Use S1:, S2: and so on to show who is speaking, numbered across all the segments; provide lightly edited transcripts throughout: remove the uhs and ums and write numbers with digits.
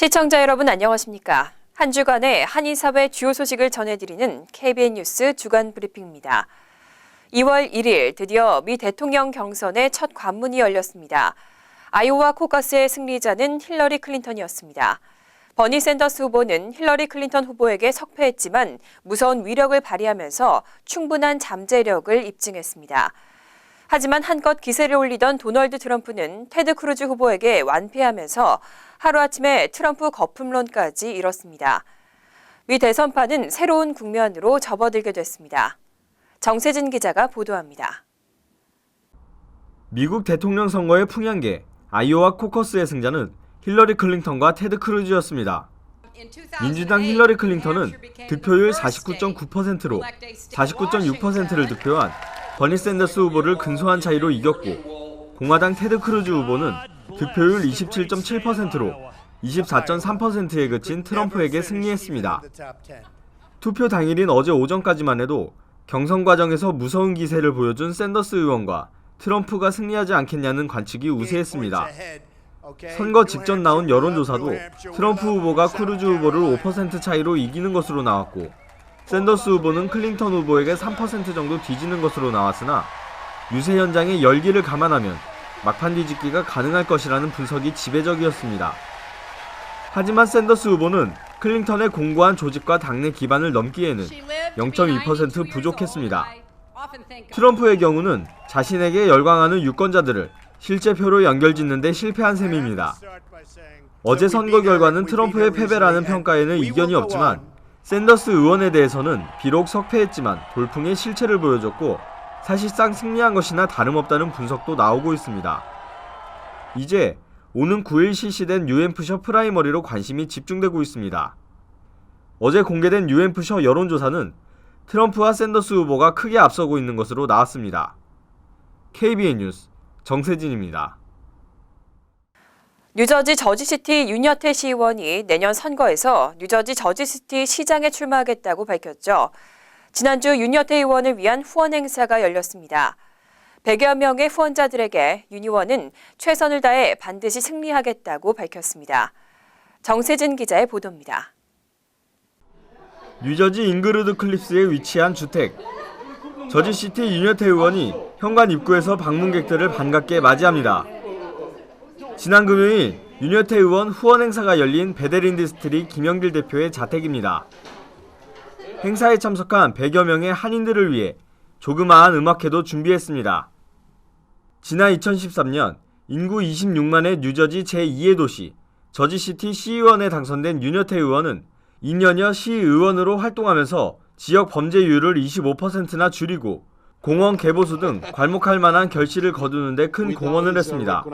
S1: 시청자 여러분 안녕하십니까? 한 주간의 한인사회 주요 소식을 전해드리는 KBN 뉴스 주간 브리핑입니다. 2월 1일 드디어 미 대통령 경선의 첫 관문이 열렸습니다. 아이오와 코커스의 승리자는 힐러리 클린턴이었습니다. 버니 샌더스 후보는 힐러리 클린턴 후보에게 석패했지만 무서운 위력을 발휘하면서 충분한 잠재력을 입증했습니다. 하지만 한껏 기세를 올리던 도널드 트럼프는 테드 크루즈 후보에게 완패하면서 하루아침에 트럼프 거품론까지 일었습니다. 미 대선판은 새로운 국면으로 접어들게 됐습니다. 정세진 기자가 보도합니다.
S2: 미국 대통령 선거의 풍향계 아이오와 코커스의 승자는 힐러리 클린턴과 테드 크루즈였습니다. 민주당 힐러리 클린턴은 득표율 49.9%로 49.6%를 득표한 버니 샌더스 후보를 근소한 차이로 이겼고, 공화당 테드 크루즈 후보는 득표율 27.7%로 24.3%에 그친 트럼프에게 승리했습니다. 투표 당일인 어제 오전까지만 해도 경선 과정에서 무서운 기세를 보여준 샌더스 의원과 트럼프가 승리하지 않겠냐는 관측이 우세했습니다. 선거 직전 나온 여론조사도 트럼프 후보가 크루즈 후보를 5% 차이로 이기는 것으로 나왔고, 샌더스 후보는 클린턴 후보에게 3% 정도 뒤지는 것으로 나왔으나 유세 현장의 열기를 감안하면 막판 뒤집기가 가능할 것이라는 분석이 지배적이었습니다. 하지만 샌더스 후보는 클린턴의 공고한 조직과 당내 기반을 넘기에는 0.2% 부족했습니다. 트럼프의 경우는 자신에게 열광하는 유권자들을 실제 표로 연결짓는 데 실패한 셈입니다. 어제 선거 결과는 트럼프의 패배라는 평가에는 이견이 없지만 샌더스 의원에 대해서는 비록 석패했지만 돌풍의 실체를 보여줬고 사실상 승리한 것이나 다름없다는 분석도 나오고 있습니다. 이제 오는 9일 실시된 뉴햄프셔 프라이머리로 관심이 집중되고 있습니다. 어제 공개된 뉴햄프셔 여론조사는 트럼프와 샌더스 후보가 크게 앞서고 있는 것으로 나왔습니다. KBN 뉴스 정세진입니다.
S1: 뉴저지 저지시티 윤여태 시의원이 내년 선거에서 뉴저지 저지시티 시장에 출마하겠다고 밝혔죠. 지난주 윤여태 의원을 위한 후원 행사가 열렸습니다. 100여 명의 후원자들에게 윤 의원은 최선을 다해 반드시 승리하겠다고 밝혔습니다. 정세진 기자의 보도입니다.
S2: 뉴저지 잉그루드 클립스에 위치한 주택. 저지시티 윤여태 의원이 현관 입구에서 방문객들을 반갑게 맞이합니다. 지난 금요일 윤여태 의원 후원 행사가 열린 베델인디스트리 김영길 대표의 자택입니다. 행사에 참석한 100여 명의 한인들을 위해 조그마한 음악회도 준비했습니다. 지난 2013년 인구 26만의 뉴저지 제2의 도시 저지시티 시의원에 당선된 윤여태 의원은 2년여 시의원으로 활동하면서 지역 범죄율을 25%나 줄이고 공원 개보수 등 괄목할 만한 결실을 거두는 데 큰 공헌을 했습니다.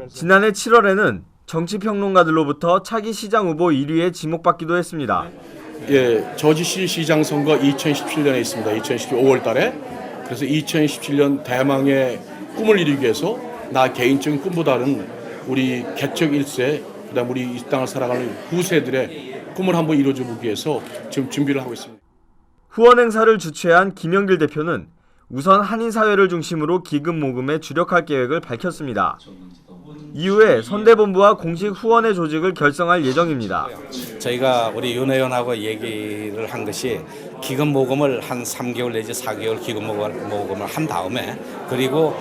S2: 지난해 7월에는 정치평론가들로부터 차기 시장 후보 1위에 지목받기도 했습니다.
S3: 예, 저지시 시장 선거 2017년에 있습니다. 2017년 5월 달에. 그래서 2017년 대망의 꿈을 이루기 위해서 나 개인적인 꿈보다는 우리 개척 1세, 그다음 우리 이 땅을 살아가는 후세들의 꿈을 한번 이루어주기 위해서 지금 준비를 하고 있습니다.
S2: 후원 행사를 주최한 김영길 대표는 우선 한인사회를 중심으로 기금 모금에 주력할 계획을 밝혔습니다. 이후에 선대본부와 공식 후원회 조직을 결성할 예정입니다.
S4: 저희가 우리 윤 의원하고 얘기를 한 것이 기금 모금을 한 3개월 내지 4개월 기금 모금을 한 다음에 그리고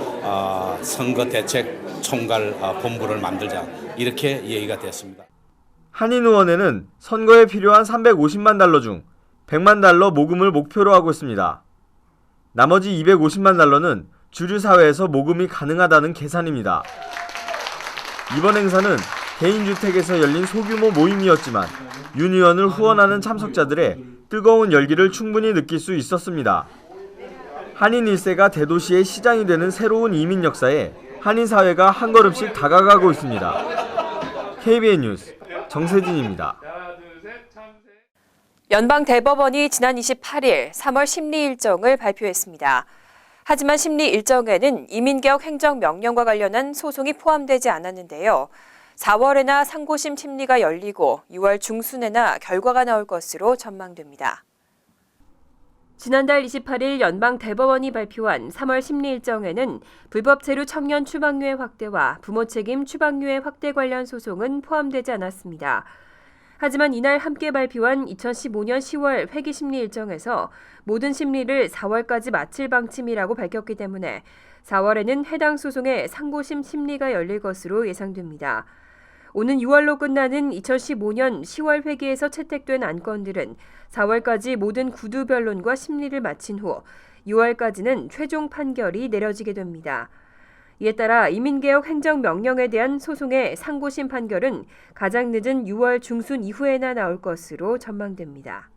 S4: 선거 대책 총괄 본부를 만들자 이렇게 얘기가 됐습니다.
S2: 한인 의원회는 선거에 필요한 350만 달러 중 100만 달러 모금을 목표로 하고 있습니다. 나머지 250만 달러는 주류 사회에서 모금이 가능하다는 계산입니다. 이번 행사는 개인주택에서 열린 소규모 모임이었지만 윤 의원을 후원하는 참석자들의 뜨거운 열기를 충분히 느낄 수 있었습니다. 한인 1세가 대도시의 시장이 되는 새로운 이민 역사에 한인 사회가 한 걸음씩 다가가고 있습니다. KBN 뉴스 정세진입니다.
S1: 연방대법원이 지난 28일 3월 심리 일정을 발표했습니다. 하지만 심리 일정에는 이민개혁 행정명령과 관련한 소송이 포함되지 않았는데요. 4월에나 상고심 심리가 열리고 6월 중순에나 결과가 나올 것으로 전망됩니다. 지난달 28일 연방대법원이 발표한 3월 심리 일정에는 불법 체류 청년 추방유예 확대와 부모 책임 추방유예 확대 관련 소송은 포함되지 않았습니다. 하지만 이날 함께 발표한 2015년 10월 회기 심리 일정에서 모든 심리를 4월까지 마칠 방침이라고 밝혔기 때문에 4월에는 해당 소송의 상고심 심리가 열릴 것으로 예상됩니다. 오는 6월로 끝나는 2015년 10월 회기에서 채택된 안건들은 4월까지 모든 구두 변론과 심리를 마친 후 6월까지는 최종 판결이 내려지게 됩니다. 이에 따라 이민개혁 행정명령에 대한 소송의 상고심 판결은 가장 늦은 6월 중순 이후에나 나올 것으로 전망됩니다.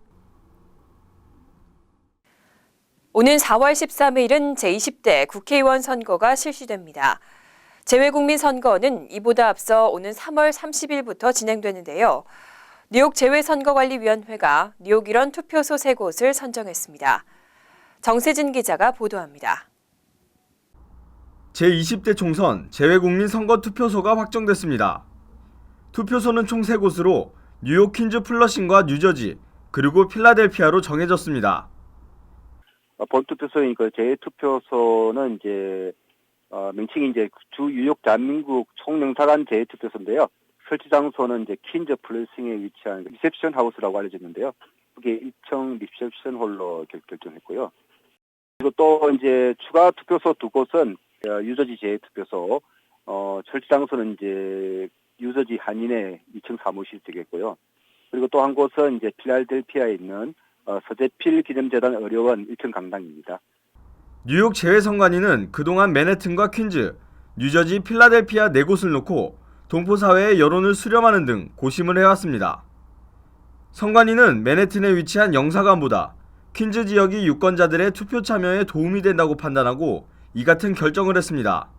S1: 오는 4월 13일은 제20대 국회의원 선거가 실시됩니다. 재외국민 선거는 이보다 앞서 오는 3월 30일부터 진행되는데요. 뉴욕 재외선거관리위원회가 뉴욕 일원 투표소 3곳을 선정했습니다. 정세진 기자가 보도합니다.
S2: 제20대 총선 재외국민 선거 투표소가 확정됐습니다. 투표소는 총 3곳으로 뉴욕 퀸즈 플러싱과 뉴저지, 그리고 필라델피아로 정해졌습니다.
S5: 본투표소인 그 재투표소는 이제 명칭이 이제 주 뉴욕 대한민국 총영사관 재투표소인데요. 설치 장소는 이제 퀸즈 플러싱에 위치한 리셉션 하우스라고 알려졌는데요. 그게 1층 리셉션 홀로 결정했고요. 그리고 또 이제 추가 투표소 2곳은 뉴저지 재투표소, 설치 장소는 이제 뉴저지 한인의 2층 사무실 되겠고요. 그리고 또 한 곳은 이제 필라델피아에 있는 서재필 기념재단 의료원 1층 강당입니다.
S2: 뉴욕 재외선관위는 그동안 맨해튼과 퀸즈, 뉴저지, 필라델피아 4곳을 놓고 동포사회의 여론을 수렴하는 등 고심을 해왔습니다. 선관위는 맨해튼에 위치한 영사관보다 퀸즈 지역이 유권자들의 투표 참여에 도움이 된다고 판단하고 이 같은 결정을 했습니다.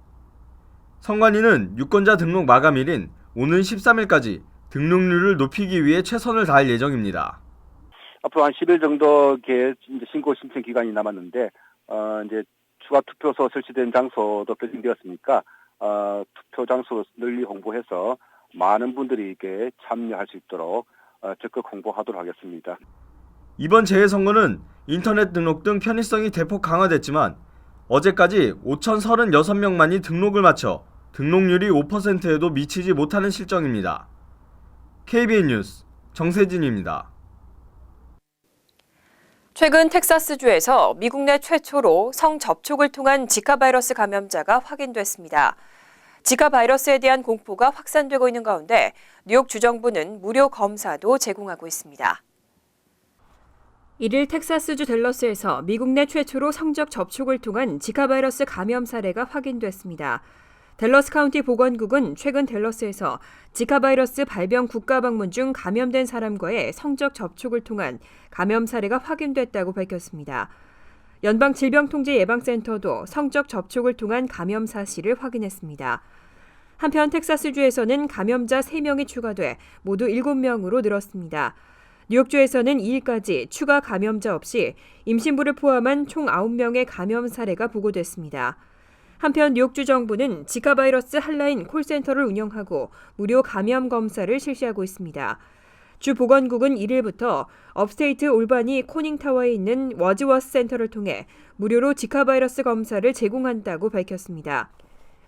S2: 선관위는 유권자 등록 마감일인 오는 13일까지 등록률을 높이기 위해 최선을 다할 예정입니다.
S5: 앞으로 한 10일 정도 신고 신청 기간이 남았는데 이제 추가 투표소 설치된 장소도 결정되었으니까 투표 장소 널리 홍보해서 많은 분들이 이게 참여할 수 있도록 적극 홍보하도록 하겠습니다.
S2: 이번 재외선거는 인터넷 등록 등 편의성이 대폭 강화됐지만 어제까지 5,036명만이 등록을 마쳐 등록률이 5%에도 미치지 못하는 실정입니다. KBN 뉴스 정세진입니다.
S1: 최근 텍사스주에서 미국 내 최초로 성접촉을 통한 지카 바이러스 감염자가 확인됐습니다. 지카 바이러스에 대한 공포가 확산되고 있는 가운데 뉴욕 주정부는 무료 검사도 제공하고 있습니다. 1일 텍사스주 댈러스에서 미국 내 최초로 성적 접촉을 통한 지카 바이러스 감염 사례가 확인됐습니다. 댈러스 카운티 보건국은 최근 댈러스에서 지카 바이러스 발병 국가 방문 중 감염된 사람과의 성적 접촉을 통한 감염 사례가 확인됐다고 밝혔습니다. 연방질병통제예방센터도 성적 접촉을 통한 감염 사실을 확인했습니다. 한편 텍사스주에서는 감염자 3명이 추가돼 모두 7명으로 늘었습니다. 뉴욕주에서는 2일까지 추가 감염자 없이 임신부를 포함한 총 9명의 감염 사례가 보고됐습니다. 한편 뉴욕주 정부는 지카 바이러스 핫라인 콜센터를 운영하고 무료 감염 검사를 실시하고 있습니다. 주 보건국은 1일부터 업스테이트 올바니 코닝타워에 있는 워즈워스 센터를 통해 무료로 지카 바이러스 검사를 제공한다고 밝혔습니다.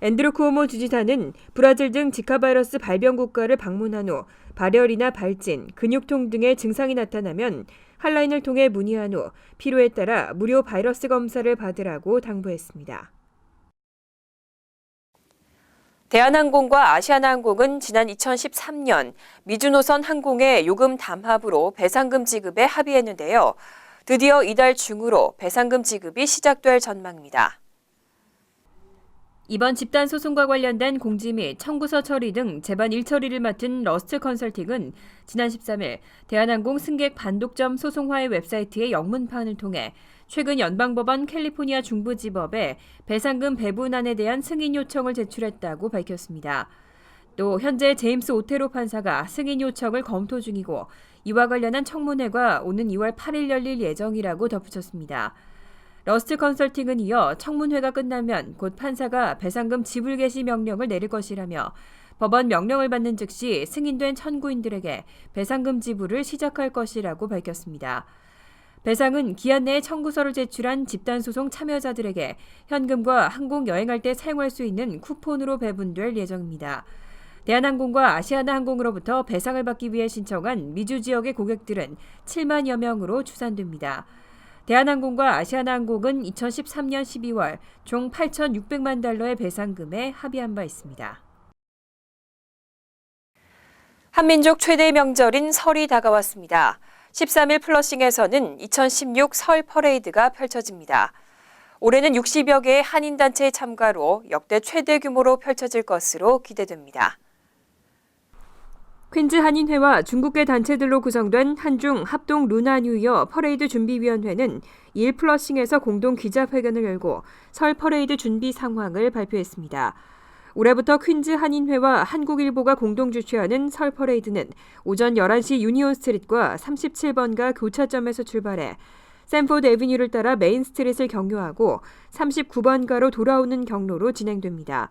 S1: 앤드루 쿠오모 주지사는 브라질 등 지카 바이러스 발병 국가를 방문한 후 발열이나 발진, 근육통 등의 증상이 나타나면 핫라인을 통해 문의한 후 필요에 따라 무료 바이러스 검사를 받으라고 당부했습니다. 대한항공과 아시아나항공은 지난 2013년 미주노선 항공의 요금 담합으로 배상금 지급에 합의했는데요. 드디어 이달 중으로 배상금 지급이 시작될 전망입니다. 이번 집단 소송과 관련된 공지 및 청구서 처리 등 재반 일처리를 맡은 러스트 컨설팅은 지난 13일 대한항공 승객 반독점 소송화의 웹사이트의 영문판을 통해 최근 연방법원 캘리포니아 중부지법에 배상금 배분안에 대한 승인 요청을 제출했다고 밝혔습니다. 또 현재 제임스 오테로 판사가 승인 요청을 검토 중이고 이와 관련한 청문회가 오는 2월 8일 열릴 예정이라고 덧붙였습니다. 러스트 컨설팅은 이어 청문회가 끝나면 곧 판사가 배상금 지불 개시 명령을 내릴 것이라며 법원 명령을 받는 즉시 승인된 청구인들에게 배상금 지불을 시작할 것이라고 밝혔습니다. 배상은 기한 내에 청구서를 제출한 집단소송 참여자들에게 현금과 항공 여행할 때 사용할 수 있는 쿠폰으로 배분될 예정입니다. 대한항공과 아시아나항공으로부터 배상을 받기 위해 신청한 미주 지역의 고객들은 7만여 명으로 추산됩니다. 대한항공과 아시아나항공은 2013년 12월 총 8,600만 달러의 배상금에 합의한 바 있습니다. 한민족 최대 명절인 설이 다가왔습니다. 13일 플러싱에서는 2016 설 퍼레이드가 펼쳐집니다. 올해는 60여 개의 한인단체의 참가로 역대 최대 규모로 펼쳐질 것으로 기대됩니다. 퀸즈 한인회와 중국계 단체들로 구성된 한중 합동 루나 뉴이어 퍼레이드 준비위원회는 2일 플러싱에서 공동 기자회견을 열고 설 퍼레이드 준비 상황을 발표했습니다. 올해부터 퀸즈 한인회와 한국일보가 공동 주최하는 설 퍼레이드는 오전 11시 유니온 스트릿과 37번가 교차점에서 출발해 샌포드 애비뉴를 따라 메인 스트릿을 경유하고 39번가로 돌아오는 경로로 진행됩니다.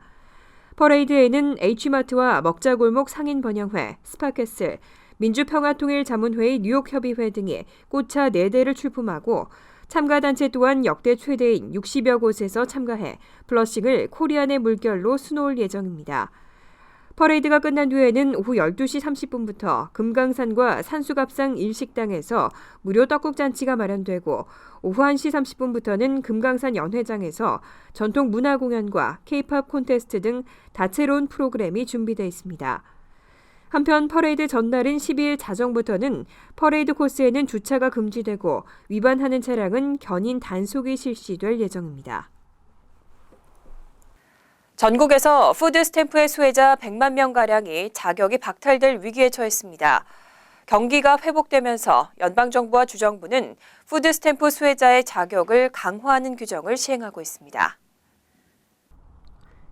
S1: 퍼레이드에는 H마트와 먹자골목 상인번영회, 스파캐슬, 민주평화통일자문회의 뉴욕협의회 등이 꽃차 4대를 출품하고 참가단체 또한 역대 최대인 60여 곳에서 참가해 플러싱을 코리안의 물결로 수놓을 예정입니다. 퍼레이드가 끝난 뒤에는 오후 12시 30분부터 금강산과 산수갑상 일식당에서 무료 떡국잔치가 마련되고 오후 1시 30분부터는 금강산 연회장에서 전통 문화공연과 K-팝 콘테스트 등 다채로운 프로그램이 준비되어 있습니다. 한편 퍼레이드 전날인 12일 자정부터는 퍼레이드 코스에는 주차가 금지되고 위반하는 차량은 견인 단속이 실시될 예정입니다. 전국에서 푸드 스탬프의 수혜자 100만 명가량이 자격이 박탈될 위기에 처했습니다. 경기가 회복되면서 연방정부와 주정부는 푸드 스탬프 수혜자의 자격을 강화하는 규정을 시행하고 있습니다.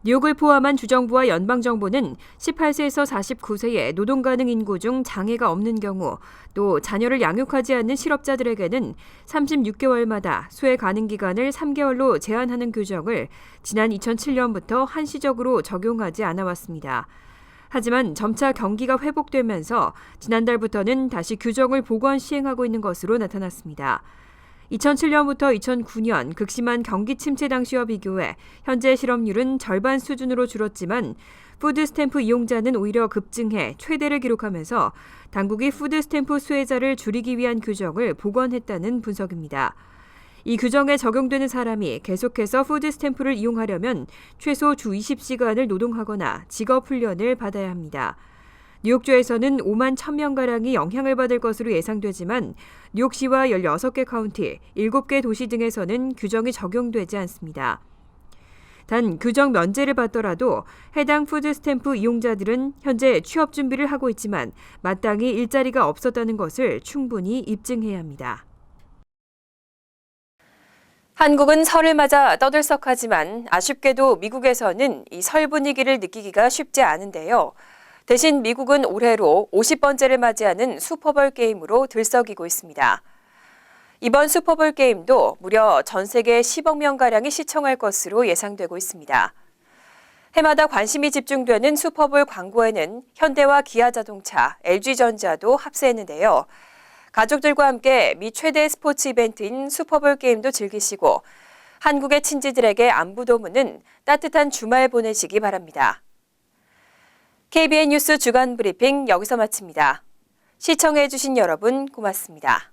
S1: 뉴욕을 포함한 주정부와 연방정부는 18세에서 49세의 노동 가능 인구 중 장애가 없는 경우 또 자녀를 양육하지 않는 실업자들에게는 36개월마다 수혜 가능 기간을 3개월로 제한하는 규정을 지난 2007년부터 한시적으로 적용하지 않아 왔습니다. 하지만 점차 경기가 회복되면서 지난달부터는 다시 규정을 보완 시행하고 있는 것으로 나타났습니다. 2007년부터 2009년 극심한 경기 침체 당시와 비교해 현재 실업률은 절반 수준으로 줄었지만 푸드 스탬프 이용자는 오히려 급증해 최대를 기록하면서 당국이 푸드 스탬프 수혜자를 줄이기 위한 규정을 복원했다는 분석입니다. 이 규정에 적용되는 사람이 계속해서 푸드 스탬프를 이용하려면 최소 주 20시간을 노동하거나 직업 훈련을 받아야 합니다. 뉴욕주에서는 5만 1,000명가량이 영향을 받을 것으로 예상되지만 뉴욕시와 16개 카운티, 7개 도시 등에서는 규정이 적용되지 않습니다. 단 규정 면제를 받더라도 해당 푸드 스탬프 이용자들은 현재 취업 준비를 하고 있지만 마땅히 일자리가 없었다는 것을 충분히 입증해야 합니다. 한국은 설을 맞아 떠들썩하지만 아쉽게도 미국에서는 이 설 분위기를 느끼기가 쉽지 않은데요. 대신 미국은 올해로 50번째를 맞이하는 슈퍼볼 게임으로 들썩이고 있습니다. 이번 슈퍼볼 게임도 무려 전 세계 10억 명가량이 시청할 것으로 예상되고 있습니다. 해마다 관심이 집중되는 슈퍼볼 광고에는 현대와 기아자동차, LG전자도 합세했는데요. 가족들과 함께 미 최대 스포츠 이벤트인 슈퍼볼 게임도 즐기시고 한국의 친지들에게 안부 도모는 따뜻한 주말 보내시기 바랍니다. KBN 뉴스 주간 브리핑 여기서 마칩니다. 시청해주신 여러분 고맙습니다.